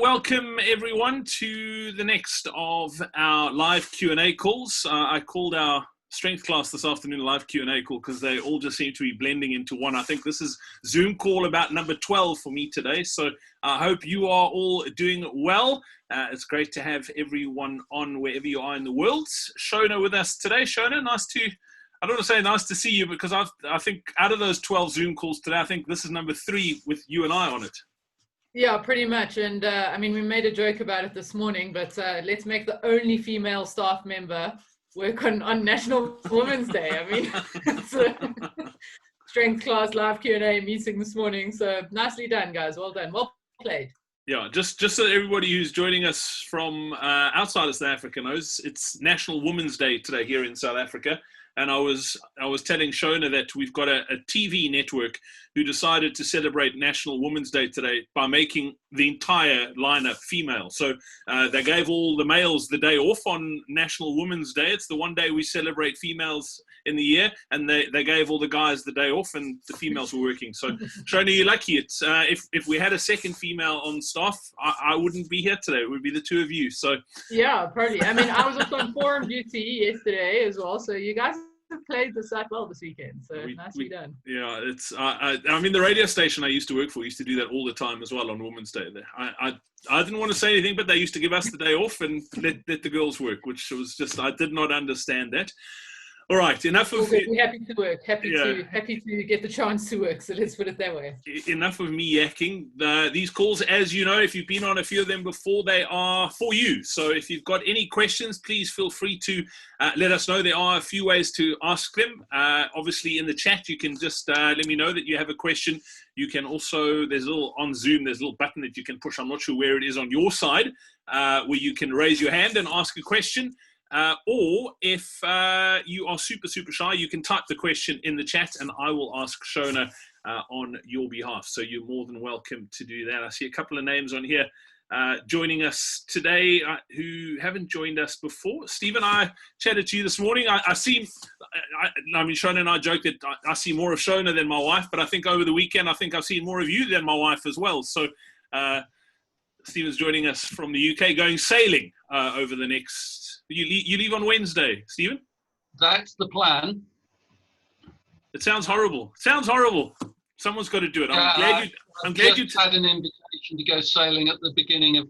Welcome everyone to the next of our live Q&A calls. I called our strength class this afternoon a live Q&A call because they all just seem to be blending into one. I think this is Zoom call about number 12 for me today. So I hope you are all doing well. It's great to have everyone on wherever you are in the world. Shona with us today. Shona, I don't want to say nice to see you because I think out of those 12 Zoom calls today, I think this is number 3 with you and I on it. Yeah, pretty much. And I mean, we made a joke about it this morning, but let's make the only female staff member work on National Women's Day. I mean, it's a strength class live Q&A meeting this morning. So nicely done, guys. Well done. Well played. Yeah, just so everybody who's joining us from outside of South Africa knows, it's National Women's Day today here in South Africa. And I was telling Shona that we've got a TV network who decided to celebrate National Women's Day today by making the entire lineup female. So they gave all the males the day off on National Women's Day. It's the one day we celebrate females in the year, and they gave all the guys the day off, and the females were working. So Shona, you're lucky. It's if we had a second female on staff, I wouldn't be here today. It would be the two of you. So yeah, probably. I mean, I was also on forum duty yesterday as well. So you guys have played the site well this weekend, so nicely done. Yeah, it's I mean, the radio station I used to work for used to do that all the time as well on Women's Day. I didn't want to say anything, but they used to give us the day off and let the girls work, which was just, I did not understand that. All right, enough of... We're happy to work, happy to get the chance to work, so let's put it that way. Enough of me yakking. These calls, as you know, if you've been on a few of them before, they are for you. So if you've got any questions, please feel free to let us know. There are a few ways to ask them. Obviously, in the chat, you can just let me know that you have a question. You can also, on Zoom, there's a little button that you can push. I'm not sure where it is on your side, where you can raise your hand and ask a question. Or if you are super shy, you can type the question in the chat and I will ask Shona on your behalf. So you're more than welcome to do that. I see a couple of names on here joining us today who haven't joined us before. Stephen, I chatted to you this morning. I mean, Shona and I joke that I see more of Shona than my wife, but I think over the weekend, I think I've seen more of you than my wife as well. So Stephen's joining us from the UK, going sailing over the next... You leave on Wednesday, Stephen? That's the plan. It sounds horrible. Someone's got to do it. I'm glad you had an invitation to go sailing at the beginning of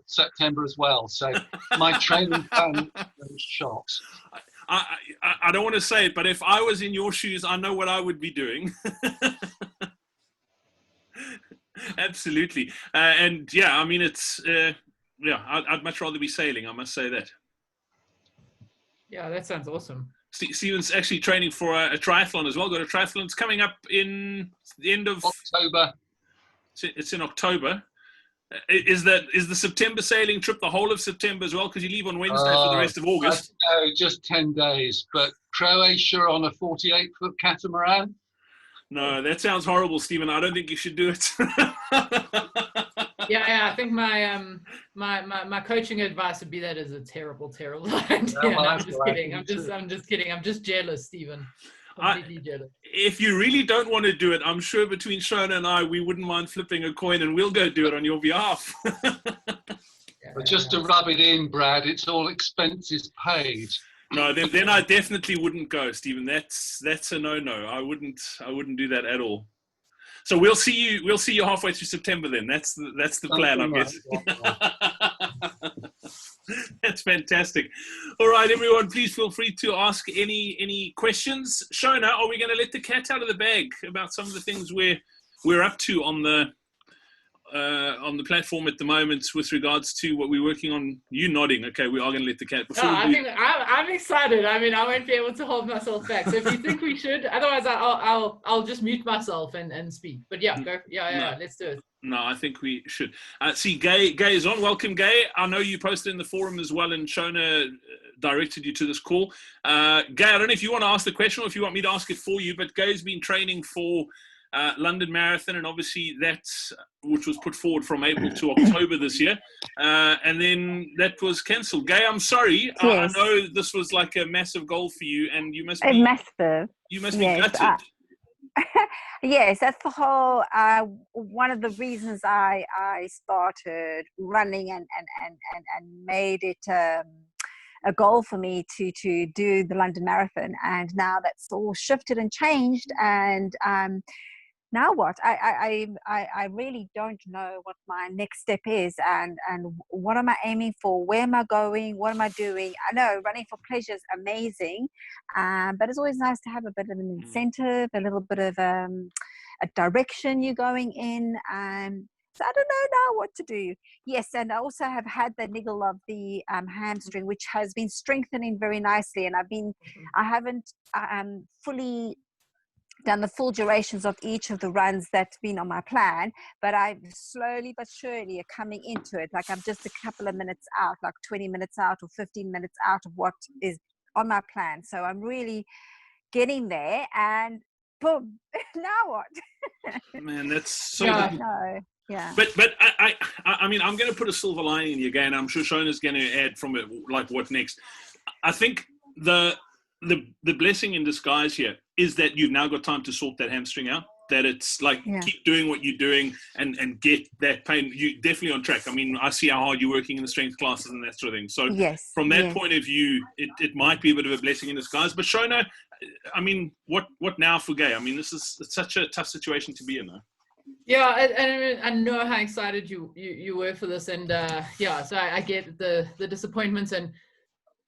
September as well. So my training plan is shot. I don't want to say it, but if I was in your shoes, I know what I would be doing. Absolutely. And yeah, I mean, it's, I'd much rather be sailing. I must say that. Yeah, that sounds awesome. Stephen's actually training for a triathlon as well. Got a triathlon. It's coming up in the end of October. It's in October. Is the September sailing trip the whole of September as well? Because you leave on Wednesday for the rest of August. No, just 10 days. But Croatia on a 48-foot catamaran. No, that sounds horrible, Stephen. I don't think you should do it. Yeah, I think my coaching advice would be that is a terrible idea. No, I'm just kidding. I'm just kidding. I'm just jealous, Stephen. Completely jealous. If you really don't want to do it, I'm sure between Shona and I, we wouldn't mind flipping a coin and we'll go do it on your behalf. But just to rub it in, Brad, it's all expenses paid. No, then I definitely wouldn't go, Stephen. That's a no. I wouldn't do that at all. So we'll see you halfway through September then. That's the plan, I guess. That's fantastic. All right, everyone, please feel free to ask any questions. Shona, are we going to let the cat out of the bag about some of the things we're up to on the platform at the moment with regards to what we're working on? You nodding. Okay, we are going to let the cat. I'm excited. I mean, I won't be able to hold myself back. So if you think we should, otherwise I'll just mute myself and speak. But yeah, go. Yeah, let's do it. No, I think we should. See, Gay is on. Welcome, Gay. I know you posted in the forum as well, and Shona directed you to this call. Gay, I don't know if you want to ask the question or if you want me to ask it for you, but Gay's been training for London Marathon, and obviously which was put forward from April to October this year, and then that was cancelled. Gay, I'm sorry. Yes. I know this was like a massive goal for you, and you must be massive. You must be gutted. Yes, that's the whole one of the reasons I started running and made it a goal for me to do the London Marathon. And now that's all shifted and changed. And now what? I really don't know what my next step is, and what am I aiming for? Where am I going? What am I doing? I know running for pleasure is amazing, but it's always nice to have a bit of an incentive, a little bit of a direction you're going in. So I don't know now what to do. Yes, and I also have had the niggle of the hamstring, which has been strengthening very nicely, and I haven't fully done the full durations of each of the runs that's been on my plan, but I slowly but surely are coming into it. Like I'm just a couple of minutes out, like 20 minutes out or 15 minutes out of what is on my plan. So I'm really getting there, and boom, now what? Man, that's so Yeah. good. No, yeah. But I mean, I'm going to put a silver lining in again. I'm sure Shona's going to add from it, like what next. I think the blessing in disguise here is that you've now got time to sort that hamstring out. That it's like keep doing what you're doing and get that pain. You're definitely on track. I mean, I see how hard you're working in the strength classes and that sort of thing. So from that point of view, it might be a bit of a blessing in disguise. But Shona, I mean, what now for Gay? I mean, it's such a tough situation to be in, though. Yeah, and I know how excited you were for this, and so I get the disappointments, and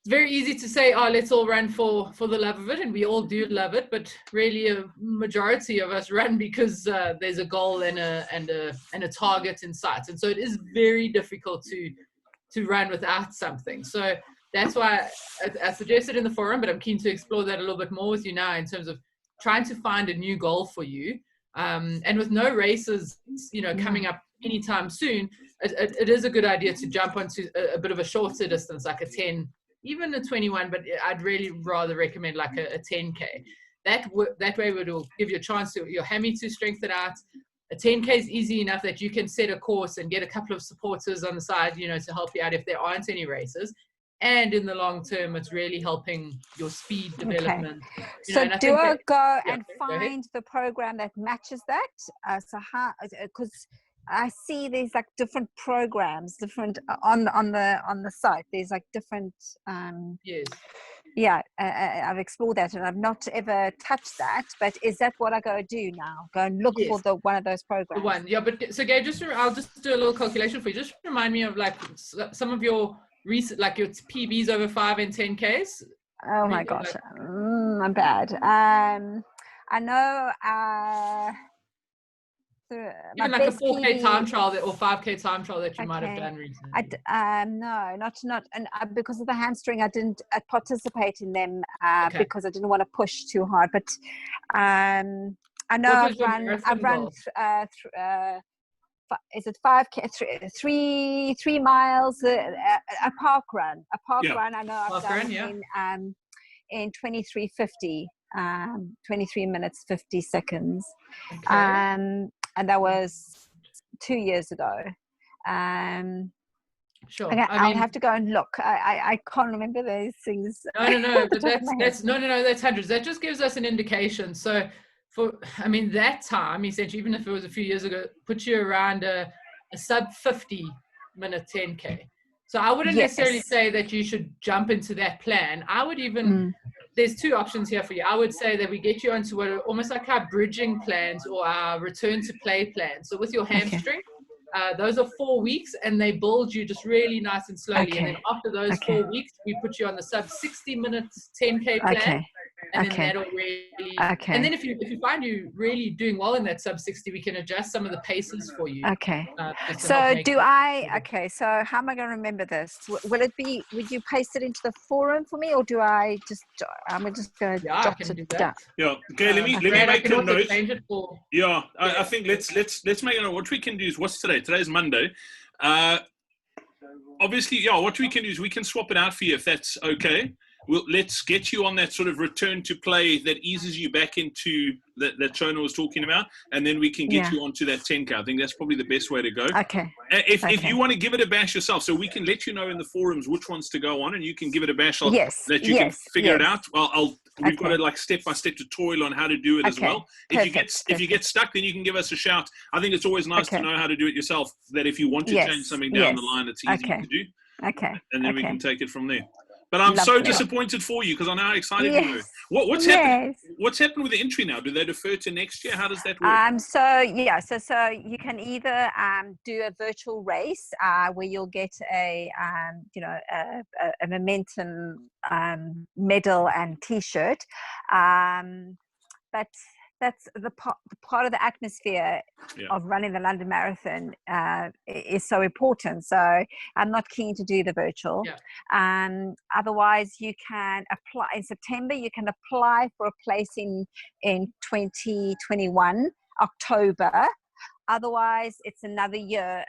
it's very easy to say, oh, let's all run for the love of it, and we all do love it, but really a majority of us run because there's a goal and a target in sight, and so it is very difficult to run without something. So that's why I suggested in the forum, but I'm keen to explore that a little bit more with you now in terms of trying to find a new goal for you. And with no races, coming up anytime soon, it is a good idea to jump onto a bit of a shorter distance, like a 10, even a 21, but I'd really rather recommend like a 10K. That way it will give you a chance to your hammy to strengthen out. A 10K is easy enough that you can set a course and get a couple of supporters on the side, to help you out if there aren't any races. And in the long term, it's really helping your speed development. So do I go and find the program that matches that? So how? Because I see there's like different programs, different on the site. There's like different. Yes. Yeah, I've explored that, and I've not ever touched that. But is that what I go do now? Go and look for one of those programs. The one, yeah. But so, Gabe, I'll just do a little calculation for you. Just remind me of like some of your recent, like your PBs over 5 and 10Ks. Oh my gosh, I'm bad. I know. Even like a 4K time trial or 5K time trial that you might have done recently. No, not, and because of the hamstring, I didn't participate in them because I didn't want to push too hard. But I know I've run. Is it 5K? 3 miles? A park run. Run. I know I've done in 23:50. 23 minutes 50 seconds. Okay. And that was 2 years ago. Sure. I'll have to go and look. I can't remember those things. No. But that's hundreds. That just gives us an indication. So that time, essentially, even if it was a few years ago, put you around a sub 50 minute 10K. So I wouldn't necessarily say that you should jump into that plan. I would even, there's 2 options here for you. I would say that we get you onto what almost like our bridging plans or our return to play plans. So with your hamstring, those are 4 weeks, and they build you just really nice and slowly. And then after those 4 weeks, we put you on the sub 60 minutes 10K plan. And then that'll really, and then if you find you really doing well in that sub 60, we can adjust some of the paces for you. So so how am I going to remember this? Would you paste it into the forum for me, or do I just, I'm just going to jot it down? Yeah. Okay, let me make a note. Yeah, I think let's make a note. What we can do is, what's today? Today's Monday. Obviously, what we can do is we can swap it out for you if that's okay. let's get you on that sort of return to play that eases you back into that Shona was talking about, and then we can get you onto that 10K. I think that's probably the best way to go. Okay. If you want to give it a bash yourself, so we can let you know in the forums which ones to go on, and you can give it a bash. That you can figure it out. Well, we've got a step-by-step tutorial on how to do it as well. If you get stuck, then you can give us a shout. I think it's always nice to know how to do it yourself. That if you want to change something down the line, it's easy to do. Okay. And then we can take it from there. But I'm so disappointed for you because I know how excited you were. What's happened? What's happened with the entry now? Do they defer to next year? How does that work? So you can either do a virtual race where you'll get a momentum medal and T-shirt, but that's the part of the atmosphere of running the London Marathon is so important. So I'm not keen to do the virtual. Otherwise, you can apply in September. You can apply for a place in 2021 October. Otherwise, it's another year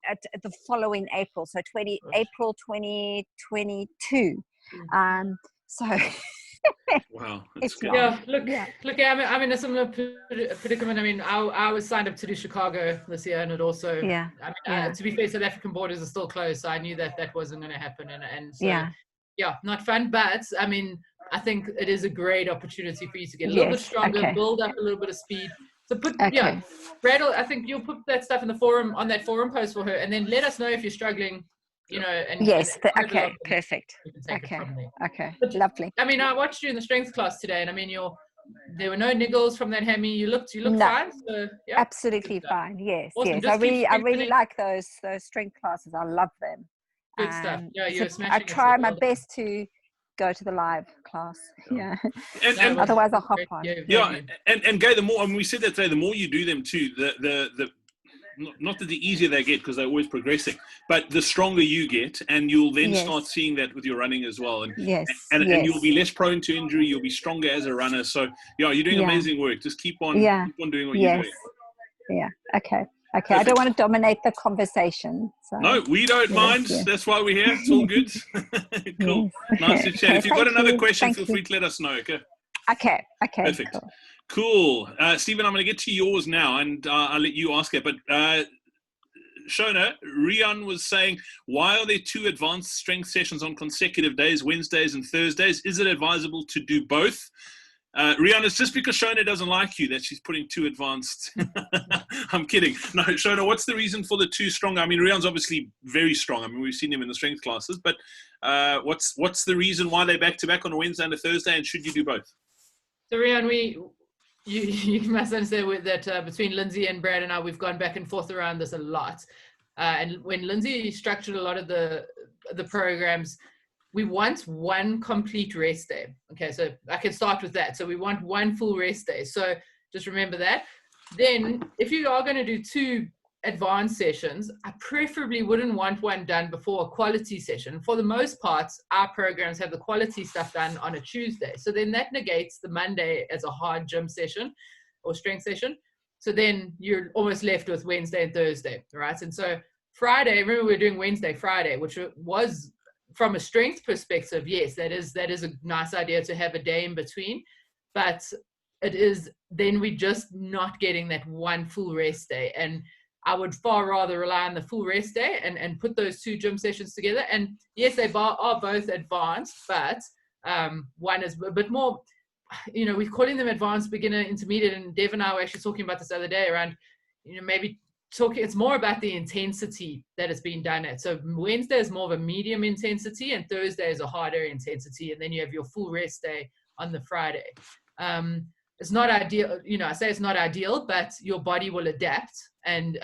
at the following April. So April 2022. So. Wow. Look, I'm in a similar predicament. I mean, I was signed up to do Chicago this year, and it also, to be fair, South African borders are still closed, so I knew that wasn't going to happen, and so, not fun. But I mean, I think it is a great opportunity for you to get a little bit stronger, build up a little bit of speed. So Brad, I think you'll put that stuff in the forum, on that forum post for her, and then let us know if you're struggling. Perfect. Okay, lovely. I mean, I watched you in the strength class today, and I mean, there were no niggles from that hammy. You looked fine. So, absolutely fine. Yes, awesome. yes. I really like those strength classes. I love them. Good stuff. Yeah, you're smashing. I try my best to go to the live class. And otherwise I'll hop on. And Gay, the more, and we said that today, the more you do them too, the not that the easier they get because they're always progressing, but the stronger you get, and you'll then start seeing that with your running as well. And you'll be less prone to injury. You'll be stronger as a runner. So you're doing amazing work. Just keep on doing what you're doing. Yeah. Okay. I don't want to dominate the conversation. So. No, we don't mind. That's why we're here. It's all good. Cool. Nice to chat. If you've got another question, feel free to let us know. Okay. Perfect. Cool. Stephen, I'm going to get to yours now, and I'll let you ask it. But Shona, Rian was saying, why are there 2 advanced strength sessions on consecutive days, Wednesdays and Thursdays? Is it advisable to do both? Rian, it's just because Shona doesn't like you that she's putting 2 advanced. I'm kidding. No, Shona, what's the reason for the 2 strong? I mean, Rian's obviously very strong. I mean, we've seen him in the strength classes. But what's the reason why they're back-to-back on a Wednesday and a Thursday, and should you do both? So, Rian, you must understand that between Lindsay and Brad and I, we've gone back and forth around this a lot. And when Lindsay structured a lot of the programs, we want one complete rest day. Okay, so I can start with that. So we want one full rest day. So just remember that. Then if you are going to do 2 advanced sessions, I preferably wouldn't want one done before a quality session. For the most part, our programs have the quality stuff done on a Tuesday. So then that negates the Monday as a hard gym session or strength session. So then you're almost left with Wednesday and Thursday, right? And so Friday, remember we were doing Wednesday, Friday, which was from a strength perspective, yes, that is a nice idea to have a day in between, but it is then we're just not getting that one full rest day. And I would far rather rely on the full rest day and put those 2 gym sessions together. And yes, they are both advanced, but one is a bit more, we're calling them advanced, beginner, intermediate. And Dev and I were actually talking about this the other day around, maybe talking, it's more about the intensity that it's being done at. So Wednesday is more of a medium intensity and Thursday is a harder intensity. And then you have your full rest day on the Friday. It's not ideal, I say it's not ideal, but your body will adapt. And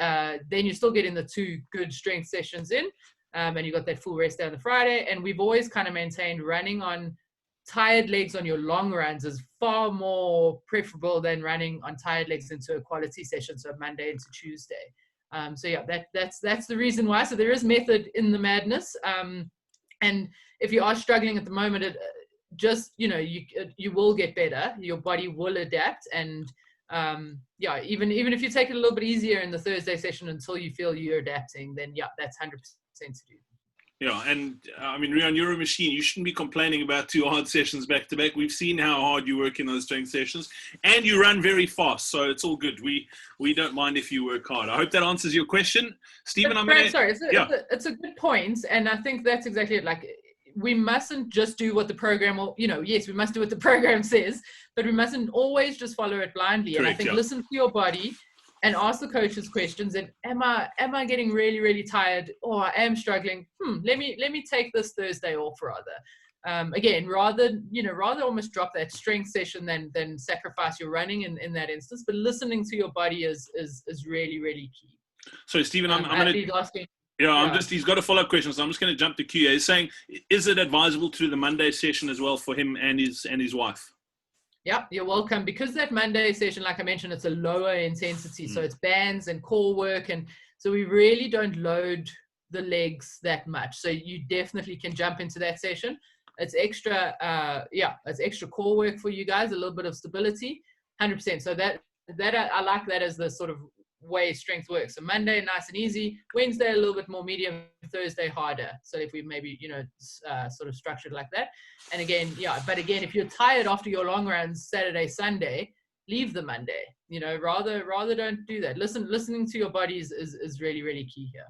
then you're still getting the 2 good strength sessions in. And you got that full rest day on the Friday. And we've always kind of maintained running on tired legs on your long runs is far more preferable than running on tired legs into a quality session. So Monday into Tuesday. So yeah, that's the reason why. So there is method in the madness. And if you are struggling at the moment, you will get better. Your body will adapt. And even if you take it a little bit easier in the Thursday session until you feel you're adapting, then that's 100% to do. Yeah, and I mean, Rian, you're a machine. You shouldn't be complaining about 2 hard sessions back to back. We've seen how hard you work in those strength sessions, and you run very fast, so it's all good. We don't mind if you work hard. I hope that answers your question, Stephen. It's a good point, and I think that's exactly it. Like, we mustn't just do what the program, or yes, we must do what the program says, but we mustn't always just follow it blindly. Correct, and I think listen to your body and ask the coaches questions. And am I getting really, really tired? Or I am struggling. Let me take this Thursday off rather. Again, rather almost drop that strength session than sacrifice your running in that instance. But listening to your body is really, really key. So, Stephen, I'm going to asking. he's got a follow-up question, so I'm just going to jump to Q. He's saying, is it advisable to do the Monday session as well for him and his wife? Yeah, you're welcome. Because that Monday session, like I mentioned, it's a lower intensity. So it's bands and core work. And so we really don't load the legs that much. So you definitely can jump into that session. It's extra, it's extra core work for you guys, a little bit of stability, 100%. So that I like that as the sort of way strength works. So Monday, nice and easy. Wednesday, a little bit more medium. Thursday, harder. So if we maybe, sort of structured like that. And again, but again, if you're tired after your long runs, Saturday, Sunday, leave the Monday. Rather don't do that. Listening to your body is really, really key here.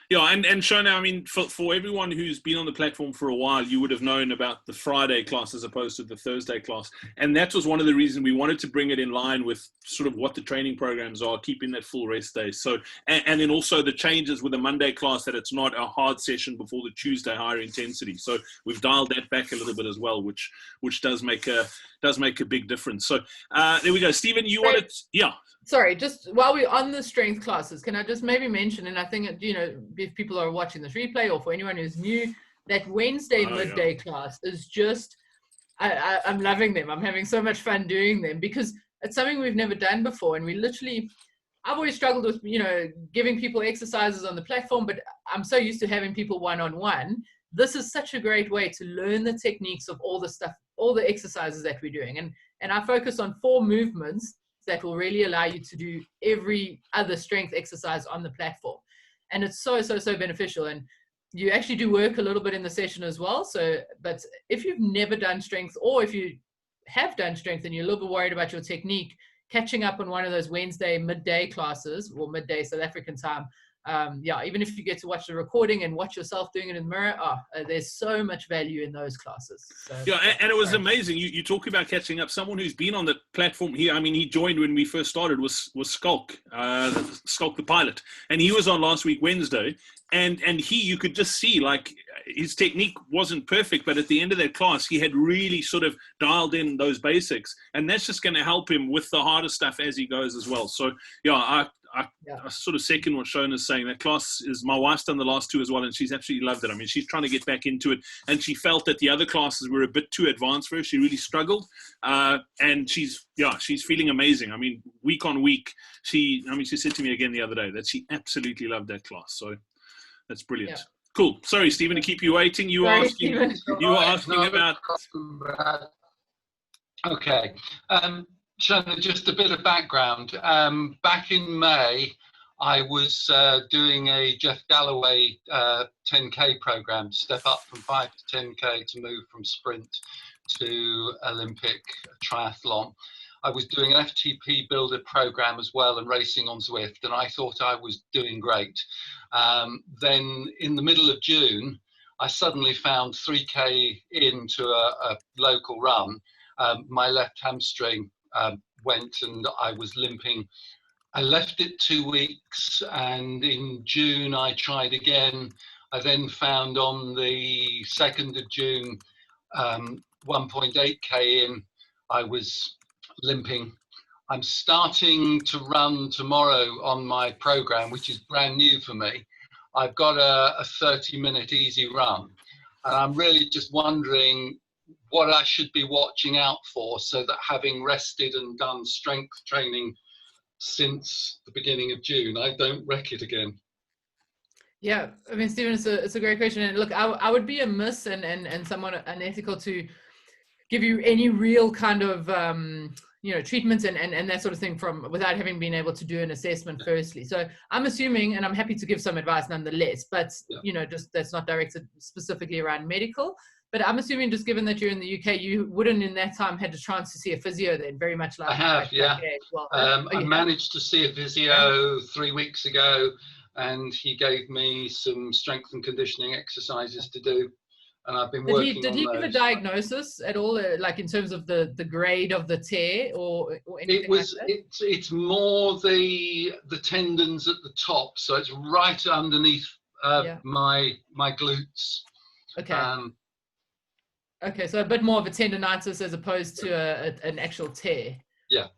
Yeah, and Shona, I mean, for everyone who's been on the platform for a while, you would have known about the Friday class as opposed to the Thursday class. And that was one of the reasons we wanted to bring it in line with sort of what the training programs are, keeping that full rest day. So, and then also the changes with the Monday class, that it's not a hard session before the Tuesday higher intensity. So we've dialed that back a little bit as well, which does make a big difference. So there we go. Stephen, you wanted, Sorry, just while we're on the strength classes, can I just maybe mention, and I think, if people are watching this replay or for anyone who's new, that Wednesday midday class is just, I'm loving them. I'm having so much fun doing them because it's something we've never done before. And I've always struggled with, giving people exercises on the platform, but I'm so used to having people one-on-one. This is such a great way to learn the techniques of all the stuff, all the exercises that we're doing. And I focus on 4 movements that will really allow you to do every other strength exercise on the platform. And it's so beneficial. And you actually do work a little bit in the session as well. So, but if you've never done strength, or if you have done strength and you're a little bit worried about your technique, catching up on one of those Wednesday midday classes, or midday South African time, even if you get to watch the recording and watch yourself doing it in the mirror, there's so much value in those classes. So, and it was amazing. You talk about catching up. Someone who's been on the platform here, I mean, he joined when we first started, was Skulk the pilot, and he was on last week Wednesday, and you could just see, like, his technique wasn't perfect, but at the end of that class, he had really sort of dialed in those basics, and that's just going to help him with the harder stuff as he goes as well. So I sort of second what Shona's saying. That class is, my wife's done the last 2 as well, and she's absolutely loved it. I mean, she's trying to get back into it, and she felt that the other classes were a bit too advanced for her. She really struggled, and she's feeling amazing. I mean, week on week, she said to me again the other day that she absolutely loved that class. So that's brilliant. Yeah. Cool. Sorry, Stephen, to keep you waiting. You were asking about. Okay. Shona, just a bit of background. Back in May, I was doing a Jeff Galloway 10K program, to step up from 5 to 10K, to move from sprint to Olympic triathlon. I was doing an FTP builder program as well and racing on Zwift, and I thought I was doing great. Then in the middle of June, I suddenly found 3K into a local run. My left hamstring went and I was limping. I left it 2 weeks, and in June I tried again. I then found on the 2nd of June, 1.8K in, I was limping. I'm starting to run tomorrow on my program, which is brand new for me. I've got a 30-minute easy run, and I'm really just wondering what I should be watching out for, so that, having rested and done strength training since the beginning of June, I don't wreck it again. Yeah, I mean, Stephen, it's a great question. And look, I would be amiss and somewhat unethical to give you any real kind of treatments and that sort of thing from without having been able to do an assessment firstly. So I'm assuming, and I'm happy to give some advice nonetheless, but just that's not directed specifically around medical. But I'm assuming, just given that you're in the UK, you wouldn't in that time had a chance to see a physio then, very much like I have, well. I managed to see a physio 3 weeks ago, and he gave me some strength and conditioning exercises to do, and I've been working on those. Did he give a diagnosis at all, like in terms of the grade of the tear or anything like that? It's more the tendons at the top, so it's right underneath my glutes. Okay. Okay, so a bit more of a tendonitis as opposed to an actual tear. Yeah.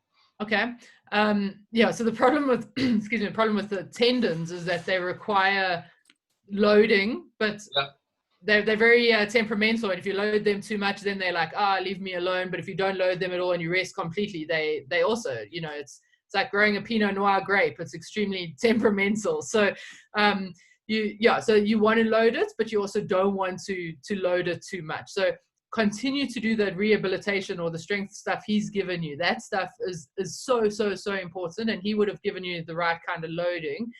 Okay. So the problem with the problem with the tendons is that they require loading, but they're very temperamental. And if you load them too much, then they're like, leave me alone. But if you don't load them at all and you rest completely, they also, it's like growing a Pinot Noir grape. It's extremely temperamental. So so you want to load it, but you also don't want to load it too much. So continue to do the rehabilitation or the strength stuff he's given you. That stuff is so important, and he would have given you the right kind of loading.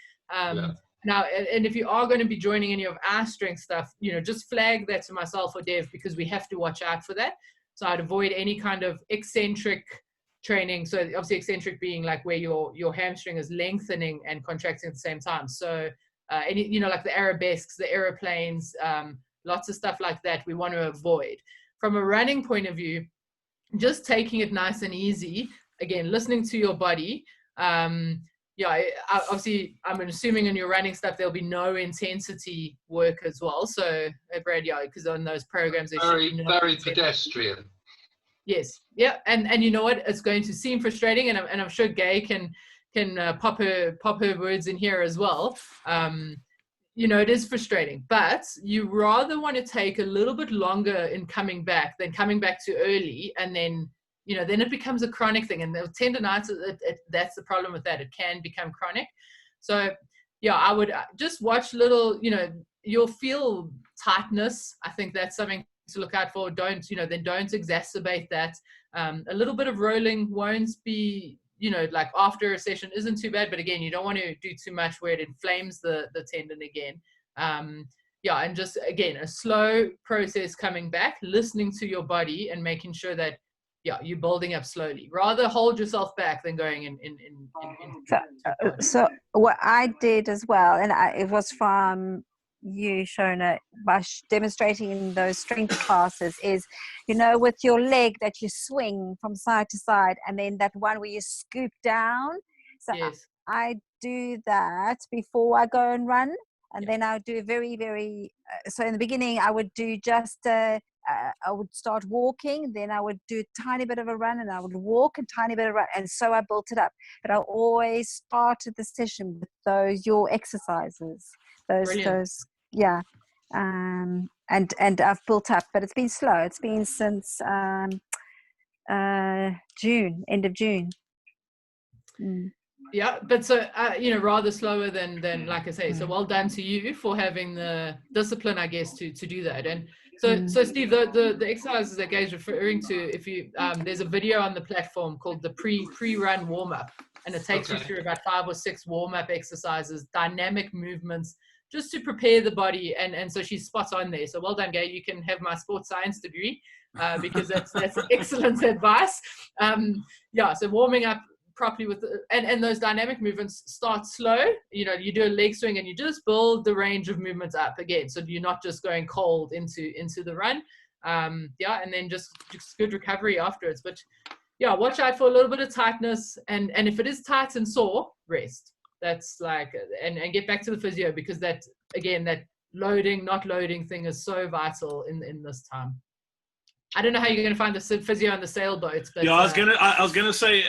Now, and if you are going to be joining any of our strength stuff, just flag that to myself or Dev, because we have to watch out for that. So I'd avoid any kind of eccentric training. So obviously eccentric being like where your hamstring is lengthening and contracting at the same time. So any, like the arabesques, the aeroplanes, lots of stuff like that we want to avoid. From a running point of view, just taking it nice and easy. Again, listening to your body. Obviously, I'm assuming in your running stuff there'll be no intensity work as well. So, Brad, because on those programs, they should be very pedestrian. Yes, yeah, and you know what? It's going to seem frustrating, and I'm sure Gay can pop her words in here as well. It is frustrating, but you rather want to take a little bit longer in coming back than coming back too early, and then then it becomes a chronic thing. And the tendonitis, that's the problem with that. It can become chronic. So I would just watch little, you'll feel tightness. I think that's something to look out for. Don't exacerbate that. A little bit of rolling won't be, like after a session isn't too bad, but again, you don't want to do too much where it inflames the tendon again. And just, again, a slow process coming back, listening to your body and making sure that, you're building up slowly. Rather hold yourself back than going in. So what I did as well, and it was from you, Shona, by demonstrating in those strength classes is, with your leg that you swing from side to side, and then that one where you scoop down. So yes. I do that before I go and run, and then I do very, very. So in the beginning, I would do just. I would start walking, then I would do a tiny bit of a run, and I would walk a tiny bit of run, and so I built it up. But I always started the session with your exercises, and I've built up, but it's been slow. It's been since June, end of June. Yeah, but so rather slower than like I say. So well done to you for having the discipline, I guess, to do that. And so Steve, the exercises that Gay's referring to, if you there's a video on the platform called the pre-run warm-up, and it takes you through about 5 or 6 warm-up exercises, dynamic movements, just to prepare the body. And so she's spot on there. So well done, Gay. You can have my sports science degree because that's excellent advice. So warming up properly with and those dynamic movements start slow. You do a leg swing and you just build the range of movements up again, so you're not just going cold into the run. And then just good recovery afterwards. But watch out for a little bit of tightness, and if it is tight and sore, rest. That's like, and get back to the physio, because that, again, that loading not loading thing is so vital in this time. I don't know how you're going to find the physio on the sailboats, but I was gonna say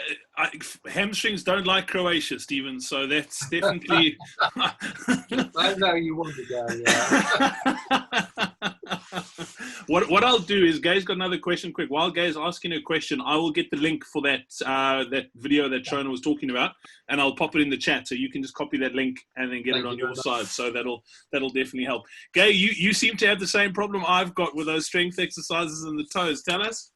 hamstrings don't like Croatia, Stephen. So that's definitely. I know you want to go. Yeah. What I'll do is, Gay's got another question. Quick, while Gay's asking a question, I will get the link for that video that Shona was talking about, and I'll pop it in the chat, so you can just copy that link and then get it on your side. So that'll definitely help. Gay, you seem to have the same problem I've got with those strength exercises in the toes. Tell us.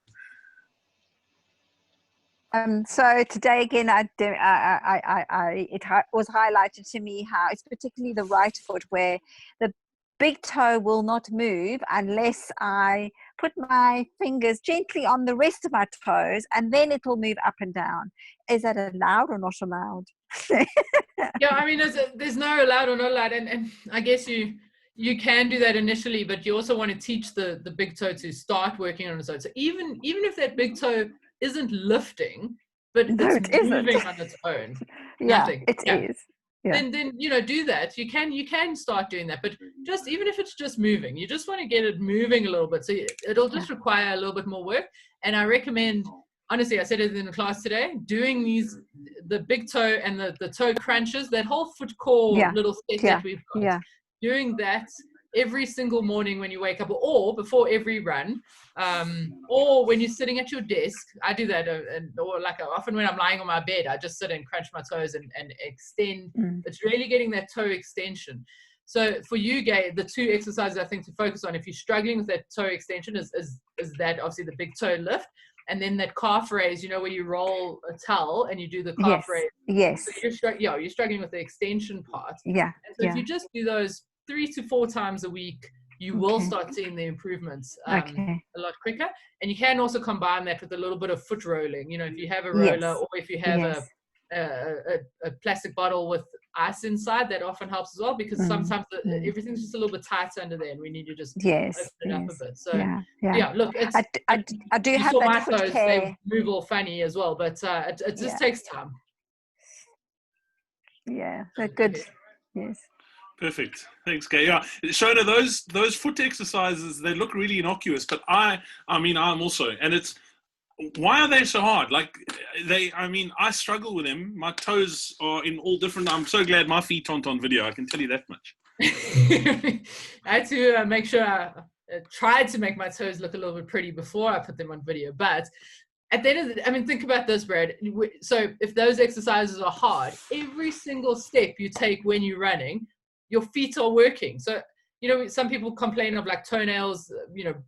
So today again, was highlighted to me how it's particularly the right foot where the big toe will not move unless I put my fingers gently on the rest of my toes, and then it will move up and down. Is that allowed or not allowed? Yeah, I mean, there's no allowed or not allowed, and I guess you can do that initially, but you also want to teach the big toe to start working on its own. So even if that big toe isn't lifting, but No, it's it isn't. moving on its own, Yeah, nothing. it is. Yeah. Then do that. You can start doing that, but just even if it's just moving, you just want to get it moving a little bit. So it'll just require a little bit more work. And I recommend, honestly, I said it in the class today, doing the big toe and the toe crunches, that whole foot core little set that we've got. Doing that every single morning when you wake up, or before every run, or when you're sitting at your desk. I do that, or like often when I'm lying on my bed, I just sit and crunch my toes and extend. It's really getting that toe extension. So for you, Gay, the two exercises I think to focus on if you're struggling with that toe extension is that obviously the big toe lift, and then that calf raise, where you roll a towel and you do the calf raise. Yes. So you're struggling with the extension part. Yeah. And so if you just do those 3 to 4 times a week, you will start seeing the improvements a lot quicker. And you can also combine that with a little bit of foot rolling. If you have a roller, or if you have a plastic bottle with ice inside, that often helps as well, because sometimes everything's just a little bit tighter under there and we need to just open it up a bit. So look, I do have my that foot toes, care. they move all funny as well, but it just takes time. Yeah, they're good. Yes. Perfect. Thanks, Gay. Yeah, Shona, those foot exercises, they look really innocuous, but I mean, I'm also, and it's, why are they so hard? Like I struggle with them. My toes are in all different, I'm so glad my feet aren't on video. I can tell you that much. I had to make sure I tried to make my toes look a little bit pretty before I put them on video, but at the end of the, think about this, Brad. So if those exercises are hard, every single step you take when you're running, your feet are working. So, some people complain of like toenails,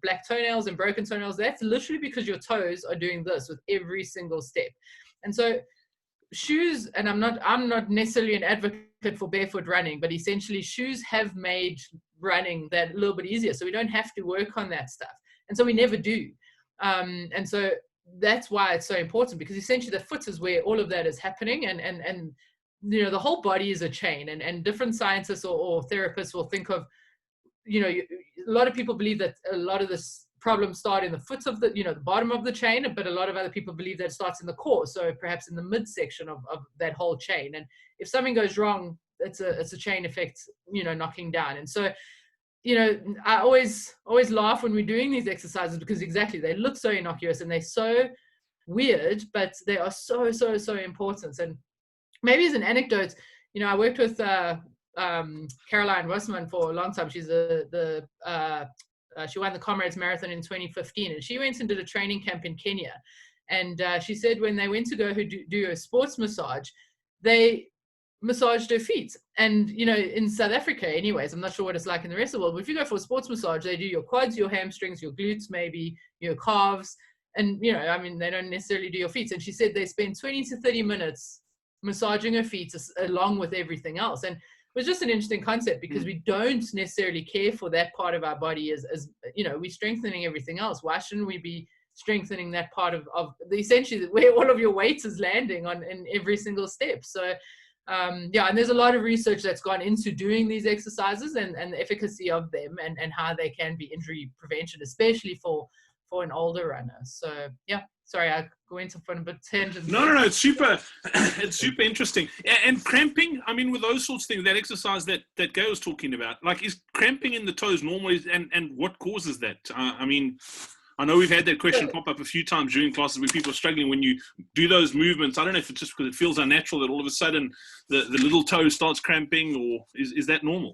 black toenails and broken toenails. That's literally because your toes are doing this with every single step. And so shoes, and I'm not necessarily an advocate for barefoot running, but essentially shoes have made running that a little bit easier. So we don't have to work on that stuff. And so we never do. And so that's why it's so important, because essentially the foot is where all of that is happening, and the whole body is a chain, and different scientists or therapists will think of, a lot of people believe that a lot of this problems start in the foot of the, the bottom of the chain, but a lot of other people believe that it starts in the core, so perhaps in the midsection of that whole chain. And if something goes wrong, it's a chain effect, knocking down. And so, I always laugh when we're doing these exercises, because exactly, they look so innocuous and they're so weird, but they are so, so, so important. And maybe as an anecdote, I worked with Caroline Rossman for a long time. She's she won the Comrades Marathon in 2015, and she went and did a training camp in Kenya. And she said when they went to go do a sports massage, they massaged her feet. And in South Africa anyways, I'm not sure what it's like in the rest of the world, but if you go for a sports massage, they do your quads, your hamstrings, your glutes, maybe your calves, and they don't necessarily do your feet. And she said they spend 20 to 30 minutes massaging her feet along with everything else. And it was just an interesting concept, because we don't necessarily care for that part of our body as we're strengthening everything else. Why shouldn't we be strengthening that part of essentially where all of your weight is landing on in every single step? So and there's a lot of research that's gone into doing these exercises and the efficacy of them, and how they can be injury prevention, especially for an older runner. So sorry, I went off on a bit tangent. No, it's super interesting. And cramping, with those sorts of things, that exercise that Gail was talking about, like, is cramping in the toes normal, and what causes that? I know we've had that question pop up a few times during classes where people are struggling when you do those movements. I don't know if it's just because it feels unnatural that all of a sudden the little toe starts cramping, or is that normal?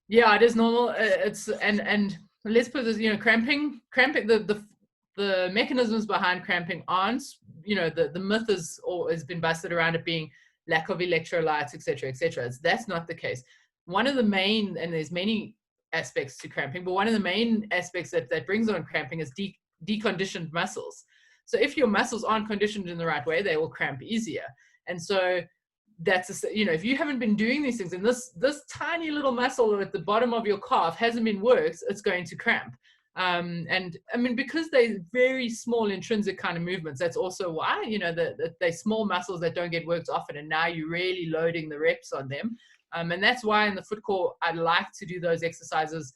Yeah, it is normal. It's and let's put this, cramping, the mechanisms behind cramping aren't, the myth has been busted around it being lack of electrolytes, etc. That's not the case. One of the main, and there's many aspects to cramping, but one of the main aspects that brings on cramping is deconditioned muscles. So if your muscles aren't conditioned in the right way, they will cramp easier. And so that's, if you haven't been doing these things and this tiny little muscle at the bottom of your calf hasn't been worked, it's going to cramp. And I mean, because they're very small intrinsic kind of movements, that's also why, they're small muscles that don't get worked often. And now you're really loading the reps on them. And that's why in the foot core, I like to do those exercises.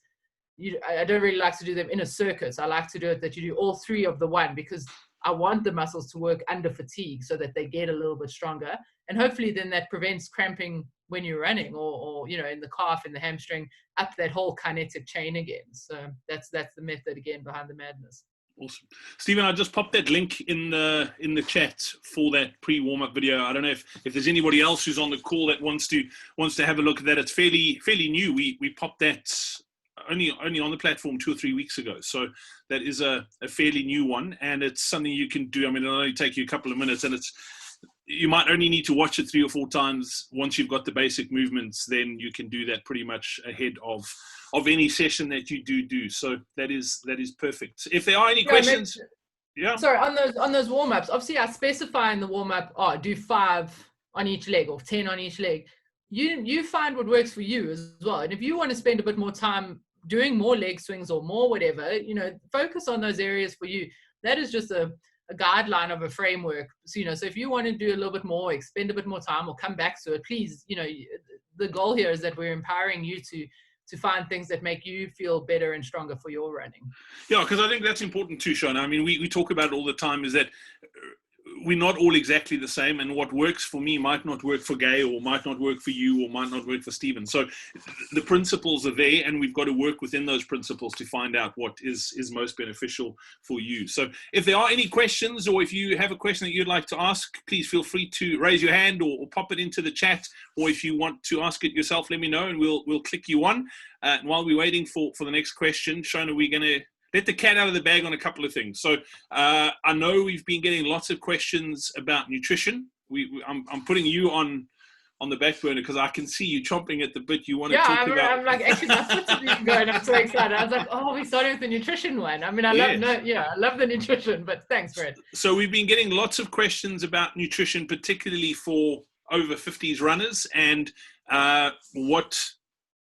I don't really like to do them in a circuit. I like to do it that you do all three of the one, because I want the muscles to work under fatigue so that they get a little bit stronger. And hopefully then that prevents cramping when you're running or in the calf, in the hamstring, up that whole kinetic chain again. So that's the method again behind the madness. Awesome. Stephen, I just popped that link in the chat for that pre-warm-up video. I don't know if there's anybody else who's on the call that wants to have a look at that. It's fairly new. We popped that only on the platform 2 or 3 weeks ago. So that is a fairly new one, and it's something you can do. I mean, it'll only take you a couple of minutes, and you might only need to watch it 3 or 4 times. Once you've got the basic movements, then you can do that pretty much ahead of any session that you do. So that is perfect. If there are any questions, Sorry, on those warm-ups, obviously I specify in the warm-up, do 5 on each leg or 10 on each leg. You find what works for you as well. And if you want to spend a bit more time doing more leg swings or more whatever, focus on those areas for you. That is just a guideline of a framework. So, so if you want to do a little bit more, spend a bit more time or come back to it, please, the goal here is that we're empowering you to find things that make you feel better and stronger for your running. Yeah, because I think that's important too, Shona. I mean, we talk about it all the time, is that we're not all exactly the same, and what works for me might not work for Gay, or might not work for you, or might not work for Stephen. So the principles are there, and we've got to work within those principles to find out what is most beneficial for you. So if there are any questions, or if you have a question that you'd like to ask, please feel free to raise your hand or pop it into the chat. Or if you want to ask it yourself, let me know, and we'll click you on. And while we're waiting for the next question, Shona, we're going to let the cat out of the bag on a couple of things. So I know we've been getting lots of questions about nutrition. I'm putting you on the back burner because I can see you chomping at the bit. You want to talk about. I'm like, actually, my foot's even going. I'm so excited. I was like, we're starting with the nutrition one. I mean, I love the nutrition, but thanks, Fred. So we've been getting lots of questions about nutrition, particularly for over 50s runners, and what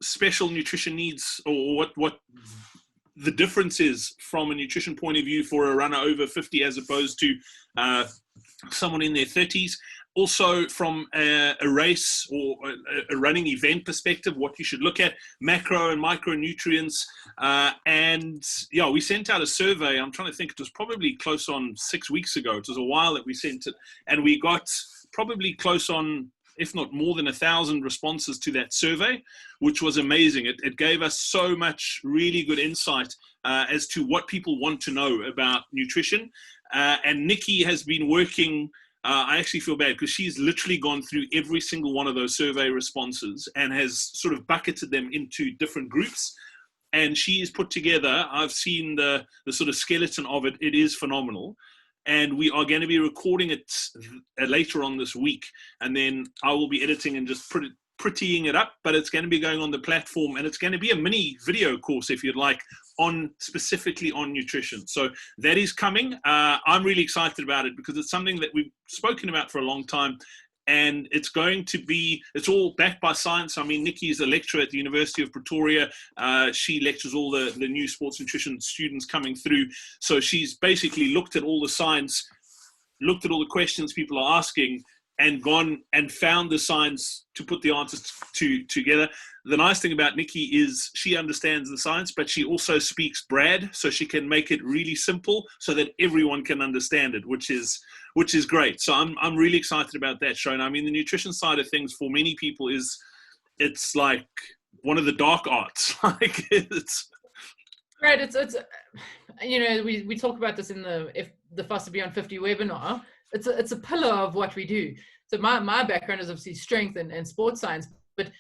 special nutrition needs, or what the difference is from a nutrition point of view for a runner over 50 as opposed to someone in their 30s. Also from a race or a running event perspective, what you should look at, macro and micronutrients. And we sent out a survey. I'm trying to think, it was probably close on 6 weeks ago. It was a while that we sent it, and we got probably close on, if not more than 1,000 responses to that survey, which was amazing. It gave us so much really good insight as to what people want to know about nutrition. And Nikki has been working, I actually feel bad because she's literally gone through every single one of those survey responses and has sort of bucketed them into different groups. And she has put together, I've seen the sort of skeleton of it. It is phenomenal. And we are going to be recording it later on this week. And then I will be editing and just prettying it up. But it's going to be going on the platform. And it's going to be a mini video course, if you'd like, specifically on nutrition. So that is coming. I'm really excited about it because it's something that we've spoken about for a long time. And it's all backed by science. I mean, Nikki is a lecturer at the University of Pretoria. She lectures all the new sports nutrition students coming through. So she's basically looked at all the science, looked at all the questions people are asking, and gone and found the science to put the answers together. The nice thing about Nikki is she understands the science, but she also speaks Brad, so she can make it really simple so that everyone can understand it, which is great. So I'm really excited about that, Shona. I mean, the nutrition side of things for many people it's like one of the dark arts. Like it's right. It's we talk about this in the Faster Beyond 50 webinar. It's a pillar of what we do. So my background is obviously strength and sports science, but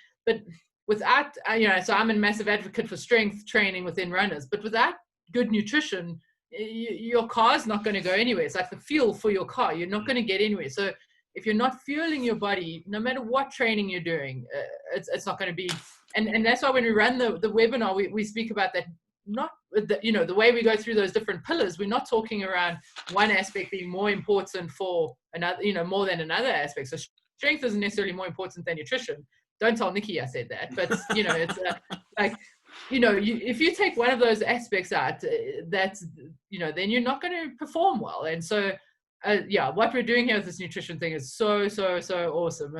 without so I'm a massive advocate for strength training within runners. But without good nutrition, your car's not going to go anywhere. It's like the fuel for your car. You're not going to get anywhere. So if you're not fueling your body, no matter what training you're doing, it's not going to be. And that's why when we run the webinar, we speak about that. not, the way we go through those different pillars, we're not talking around one aspect being more important for another, more than another aspect. So strength isn't necessarily more important than nutrition. Don't tell Nikki I said that, but it's if you take one of those aspects out, that's, then you're not going to perform well. And so, what we're doing here with this nutrition thing is so awesome.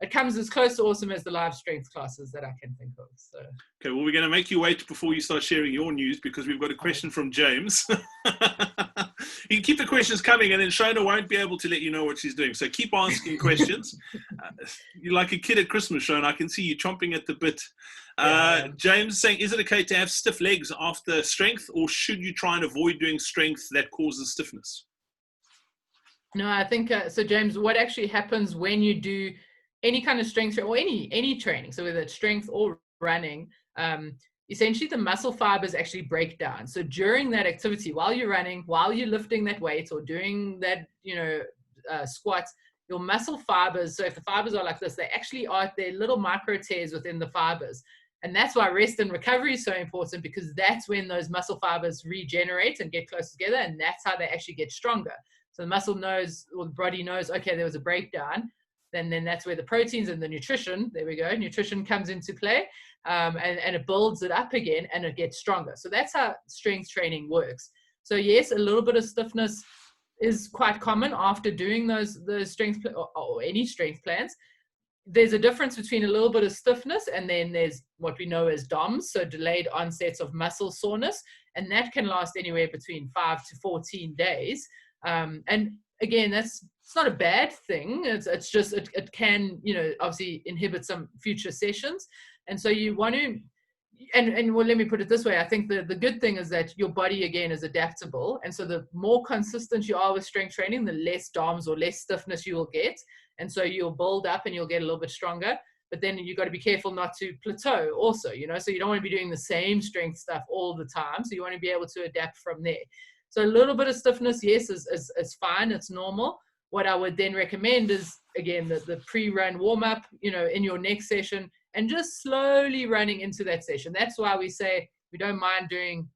It comes as close to awesome as the live strength classes that I can think of. So. Okay, well, we're going to make you wait before you start sharing your news, because we've got a question from James. You can keep the questions coming, and then Shona won't be able to let you know what she's doing. So keep asking questions. You're like a kid at Christmas, Shona. I can see you chomping at the bit. James saying, is it okay to have stiff legs after strength, or should you try and avoid doing strength that causes stiffness? No, I think, so James, what actually happens when you do any kind of strength or any training, so whether it's strength or running, essentially the muscle fibers actually break down. So during that activity, while you're running, while you're lifting that weight or doing that, squats, your muscle fibers, so if the fibers are like this, they actually are, they're little micro tears within the fibers. And that's why rest and recovery is so important, because that's when those muscle fibers regenerate and get close together, and that's how they actually get stronger. So the muscle knows, or the body knows, okay, there was a breakdown. Then that's where the proteins and the nutrition, there we go, nutrition comes into play, and it builds it up again and it gets stronger. So that's how strength training works. So yes, a little bit of stiffness is quite common after doing those strength or any strength plans. There's a difference between a little bit of stiffness and then there's what we know as DOMS, so delayed onsets of muscle soreness, and that can last anywhere between 5 to 14 days. And again, it's not a bad thing. It's just, it can, obviously inhibit some future sessions. And so you want to, and well, let me put it this way. I think the good thing is that your body, again, is adaptable. And so the more consistent you are with strength training, the less DOMS or less stiffness you will get. And so you'll build up and you'll get a little bit stronger. But then you've got to be careful not to plateau also, so you don't want to be doing the same strength stuff all the time. So you want to be able to adapt from there. So a little bit of stiffness, yes, is fine. It's normal. What I would then recommend is, again, the pre-run warm-up, in your next session, and just slowly running into that session. That's why we say we don't mind doing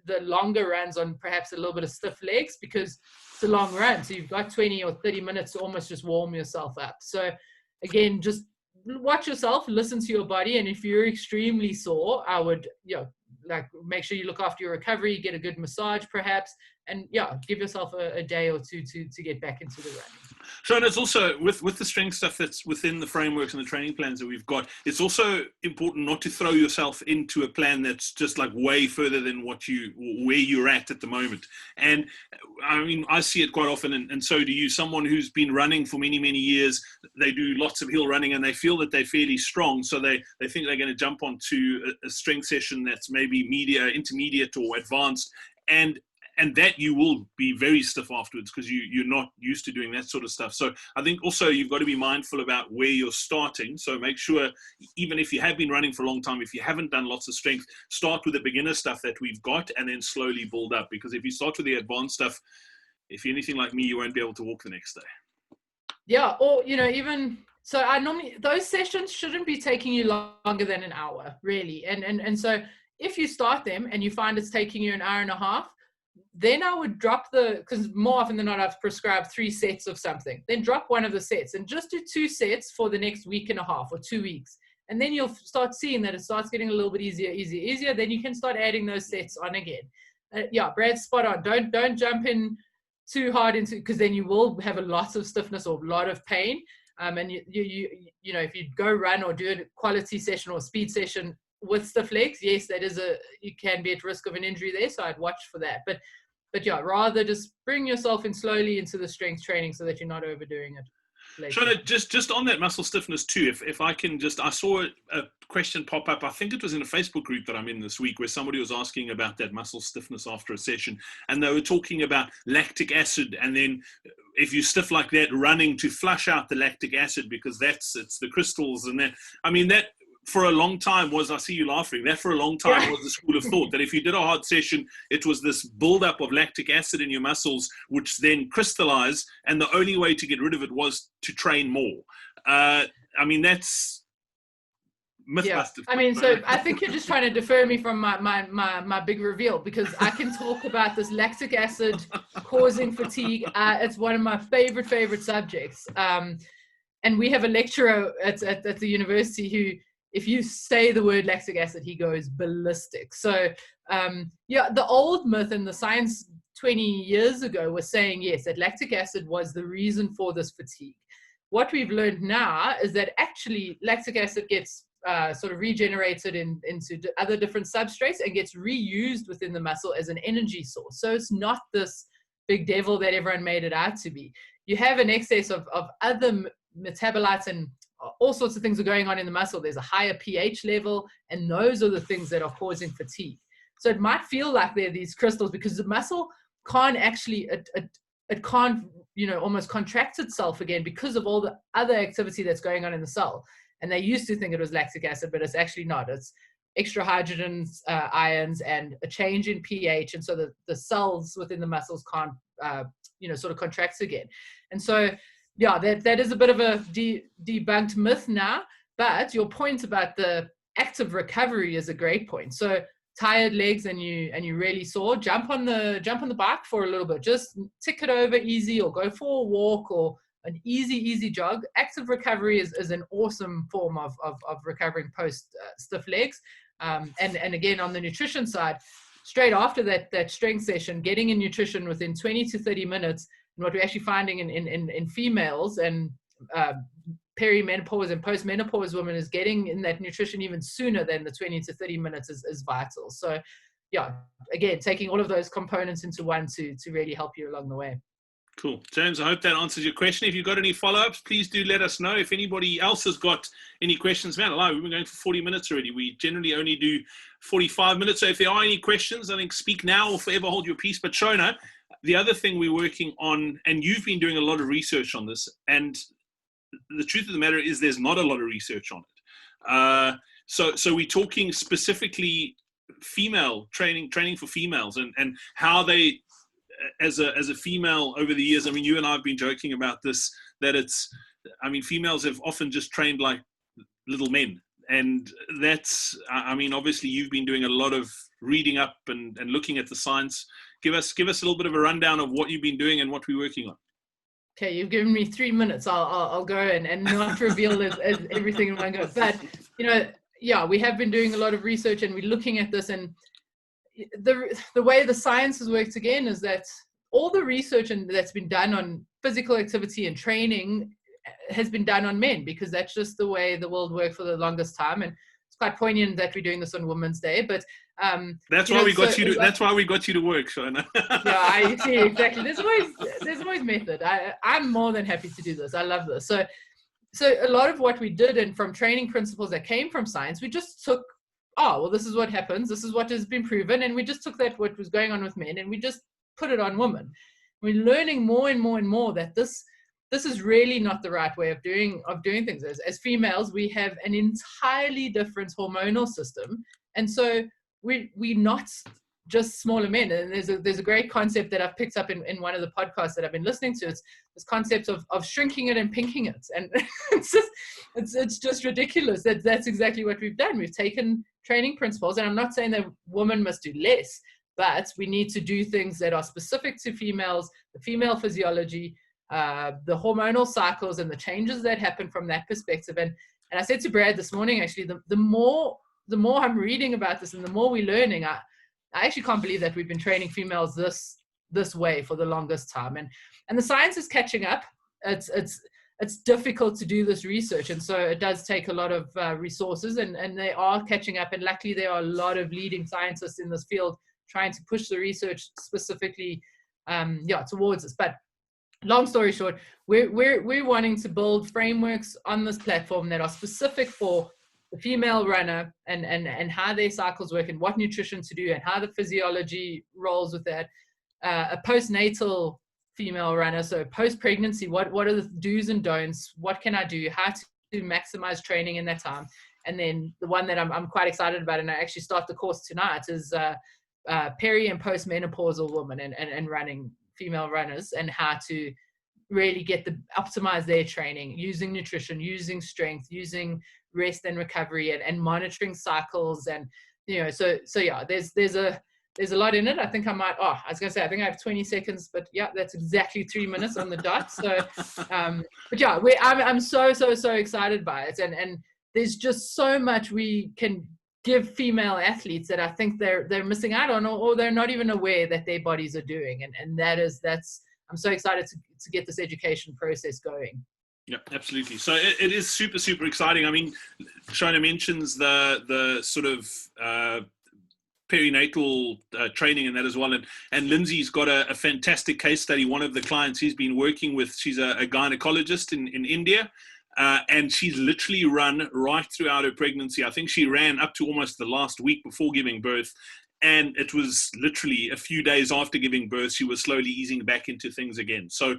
the longer runs on perhaps a little bit of stiff legs, because it's a long run. So you've got 20 or 30 minutes to almost just warm yourself up. So again, just watch yourself, listen to your body. And if you're extremely sore, I would, make sure you look after your recovery, get a good massage perhaps, and give yourself a day or two to get back into the running. Shona, it's also with the strength stuff that's within the frameworks and the training plans that we've got, it's also important not to throw yourself into a plan that's just like way further than where you're at the moment. And I mean, I see it quite often, and so do you. Someone who's been running for many, many years, they do lots of hill running and they feel that they're fairly strong. So they think they're going to jump onto a strength session that's maybe intermediate or advanced. And that you will be very stiff afterwards because you're not used to doing that sort of stuff. So I think also you've got to be mindful about where you're starting. So make sure, even if you have been running for a long time, if you haven't done lots of strength, start with the beginner stuff that we've got and then slowly build up. Because if you start with the advanced stuff, if you're anything like me, you won't be able to walk the next day. Yeah, or, even... So I normally, those sessions shouldn't be taking you longer than an hour, really. And so if you start them and you find it's taking you an hour and a half, then I would drop because more often than not, I've prescribed 3 sets of something. Then drop one of the sets and just do 2 sets for the next week and a half or 2 weeks. And then you'll start seeing that it starts getting a little bit easier. Then you can start adding those sets on again. Brad's spot on. Don't jump in too hard into, because then you will have a lot of stiffness or a lot of pain. And you if you go run or do a quality session or a speed session with stiff legs, yes, you can be at risk of an injury there. So I'd watch for that. But rather just bring yourself in slowly into the strength training so that you're not overdoing it. Shona, just on that muscle stiffness too, if I can I saw a question pop up, I think it was in a Facebook group that I'm in this week, where somebody was asking about that muscle stiffness after a session, and they were talking about lactic acid, and then if you stiff like that, running to flush out the lactic acid, because it's the crystals, and that, I mean, that for a long time I see you laughing, that for a long time was the school of thought that if you did a hard session, it was this buildup of lactic acid in your muscles, which then crystallized, and the only way to get rid of it was to train more. I mean, that's Mythbusters. I mean, so I think you're just trying to defer me from my big reveal, because I can talk about this lactic acid causing fatigue. It's one of my favorite subjects. And we have a lecturer at the university who, if you say the word lactic acid, he goes ballistic. So the old myth and the science 20 years ago was saying, yes, that lactic acid was the reason for this fatigue. What we've learned now is that actually lactic acid gets sort of regenerated into other different substrates and gets reused within the muscle as an energy source. So it's not this big devil that everyone made it out to be. You have an excess of other metabolites, and all sorts of things are going on in the muscle. There's a higher pH level, and those are the things that are causing fatigue. So it might feel like they're these crystals because the muscle can't actually, it can't, almost contract itself again because of all the other activity that's going on in the cell. And they used to think it was lactic acid, but it's actually not. It's extra hydrogens, ions, and a change in pH. And so the cells within the muscles can't, sort of contract again. And so, yeah, that is a bit of a debunked myth now. But your point about the active recovery is a great point. So tired legs and you really sore, jump on the bike for a little bit. Just tick it over easy, or go for a walk, or an easy jog. Active recovery is an awesome form of recovering post stiff legs. And again, on the nutrition side, straight after that strength session, getting in nutrition within 20 to 30 minutes. And what we're actually finding in females and perimenopause and postmenopause women is getting in that nutrition even sooner than the 20 to 30 minutes is vital. So yeah, again, taking all of those components into one to really help you along the way. Cool. James, I hope that answers your question. If you've got any follow-ups, please do let us know. If anybody else has got any questions, man, we've been going for 40 minutes already. We generally only do 45 minutes. So if there are any questions, I think speak now or forever hold your peace. But Shona, the other thing we're working on, and you've been doing a lot of research on this, and the truth of the matter is there's not a lot of research on it. So we're talking specifically female training for females and how they, as a female over the years, I mean, you and I have been joking about this, that females have often just trained like little men. And that's, obviously you've been doing a lot of reading up and looking at the science. Give us a little bit of a rundown of what you've been doing and what we're working on. Okay, you've given me 3 minutes. I'll go and not reveal as everything in one go. But, we have been doing a lot of research and we're looking at this, and the way the science has worked again is that all the research that's been done on physical activity and training has been done on men, because that's just the way the world worked for the longest time. And it's quite poignant that we're doing this on Women's Day, but that's why we got you to work, Shona. Yeah, I see, exactly. There's always method. I'm more than happy to do this. I love this. So a lot of what we did, and from training principles that came from science, we just took, this is what happens, this is what has been proven, and we just took that, what was going on with men, and we just put it on women. We're learning more and more and more that this is really not the right way of doing things. As females, we have an entirely different hormonal system, and so we're not just smaller men. And there's a great concept that I've picked up in one of the podcasts that I've been listening to. It's this concept of shrinking it and pinking it, and it's just ridiculous. That's exactly what we've done. We've taken training principles, and I'm not saying that women must do less, but we need to do things that are specific to females, the female physiology, the hormonal cycles, and the changes that happen from that perspective. And I said to Brad this morning, actually, the more I'm reading about this and the more we're learning, I actually can't believe that we've been training females this way for the longest time. And the science is catching up. It's difficult to do this research, and so it does take a lot of resources, and they are catching up. And luckily, there are a lot of leading scientists in this field trying to push the research specifically, towards this. But long story short, we're wanting to build frameworks on this platform that are specific for the female runner and how their cycles work and what nutrition to do and how the physiology rolls with that. A postnatal female runner, so post-pregnancy, what are the do's and don'ts? What can I do? How to maximize training in that time? And then the one that I'm quite excited about, and I actually start the course tonight, is peri and postmenopausal women and running, female runners, and how to really optimize their training using nutrition, using strength, using rest and recovery, and monitoring cycles. And so yeah, there's a lot in it. I think I was gonna say I think I have 20 seconds, but yeah, that's exactly 3 minutes on the dot. So but yeah, I'm so excited by it, and there's just so much we can give female athletes that I think they're missing out on, or they're not even aware that their bodies are doing. And that's I'm so excited to get this education process going. Yeah, absolutely. So it is super exciting. I mean, Shona mentions the sort of perinatal training and that as well. And Lindsay's got a fantastic case study. One of the clients he's been working with, she's a gynecologist in India. And she's literally run right throughout her pregnancy. I think she ran up to almost the last week before giving birth. And it was literally a few days after giving birth, she was slowly easing back into things again. So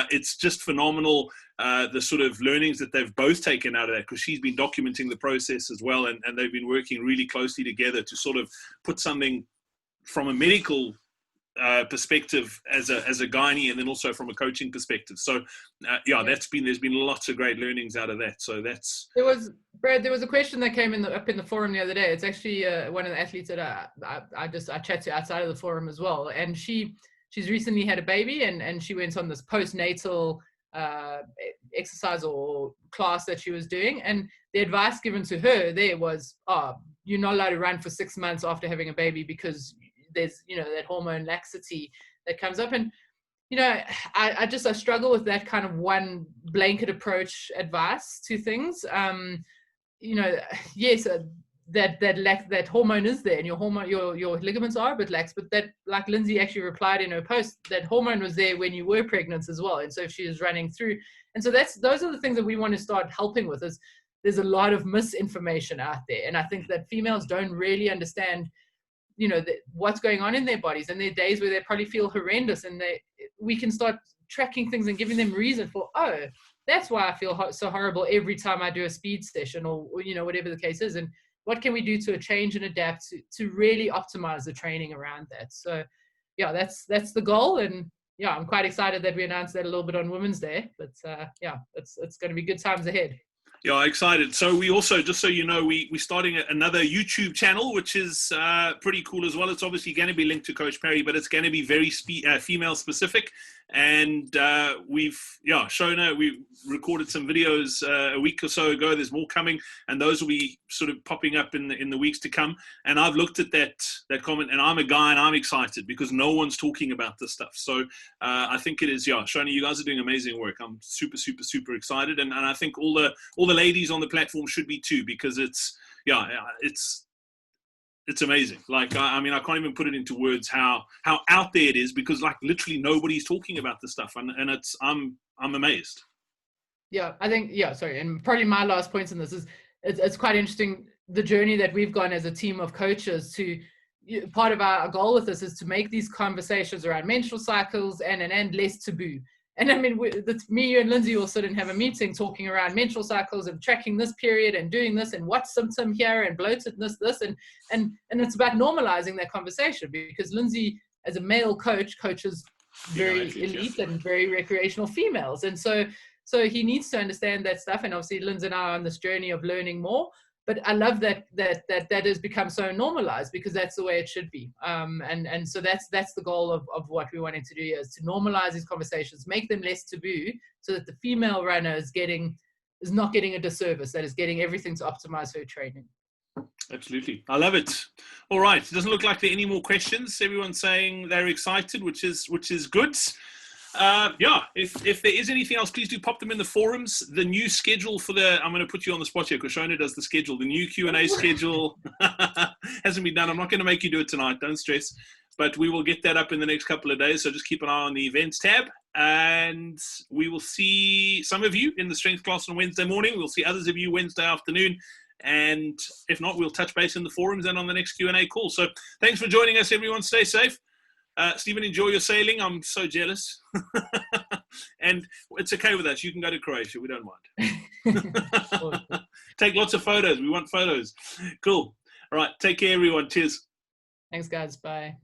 it's just phenomenal, the sort of learnings that they've both taken out of that, because she's been documenting the process as well. And they've been working really closely together to sort of put something from a medical perspective as a gynae, and then also from a coaching perspective. So there's been lots of great learnings out of that. So that's there was a question that came up in the forum the other day. It's actually one of the athletes that I chat to outside of the forum as well, and she's recently had a baby, and she went on this postnatal exercise or class that she was doing, and the advice given to her there was, you're not allowed to run for 6 months after having a baby, because there's that hormone laxity that comes up. And I struggle with that kind of one blanket approach advice to things. Yes, that hormone is there, and your ligaments are a bit lax, but that, like Lindsay actually replied in her post, that hormone was there when you were pregnant as well. And so if she is running through, and so those are the things that we want to start helping with. Is there's a lot of misinformation out there, and I think that females don't really understand what's going on in their bodies, and there are days where they probably feel horrendous, and we can start tracking things and giving them reason for, that's why I feel so horrible every time I do a speed session, or whatever the case is, and what can we do to change and adapt to really optimize the training around that. So yeah, that's the goal. And yeah, I'm quite excited that we announced that a little bit on Women's Day, but it's going to be good times ahead. Yeah, excited. So we also, just so you know, we're starting another YouTube channel, which is pretty cool as well. It's obviously going to be linked to Coach Perry, but it's going to be very female specific. And Shona, we recorded some videos a week or so ago. There's more coming, and those will be sort of popping up in the weeks to come. And I've looked at that comment, and I'm a guy, and I'm excited because no one's talking about this stuff. So I think it is, Shona, you guys are doing amazing work. I'm super excited, and I think all the ladies on the platform should be too, because it's amazing. Like, I mean, I can't even put it into words how out there it is, because like literally nobody's talking about this stuff, and I'm amazed. Yeah, I think, sorry. And probably my last point in this is it's quite interesting, the journey that we've gone as a team of coaches part of our goal with this is to make these conversations around menstrual cycles and less taboo. And I mean, me, you and Lindsay will sit and have a meeting talking around menstrual cycles and tracking this period and doing this and what symptom here and bloatedness, this, and it's about normalizing that conversation, because Lindsay, as a male coach, coaches very elite and very recreational females. And so he needs to understand that stuff. And obviously Lindsay and I are on this journey of learning more. But I love that has become so normalized, because that's the way it should be. And so that's the goal of what we wanted to do here, is to normalize these conversations, make them less taboo, so that the female runner is not getting a disservice, that is getting everything to optimize her training. Absolutely. I love it. All right. It doesn't look like there are any more questions. Everyone's saying they're excited, which is good. If there is anything else, please do pop them in the forums. The new schedule I'm going to put you on the spot here, because Shona does the schedule. The new Q&A schedule hasn't been done. I'm not going to make you do it tonight. Don't stress. But we will get that up in the next couple of days. So just keep an eye on the events tab. And we will see some of you in the strength class on Wednesday morning. We'll see others of you Wednesday afternoon. And if not, we'll touch base in the forums and on the next Q&A call. So thanks for joining us, everyone. Stay safe. Stephen, enjoy your sailing. I'm so jealous. And it's okay with us. You can go to Croatia. We don't mind. Take lots of photos. We want photos. Cool. All right. Take care, everyone. Cheers. Thanks, guys. Bye.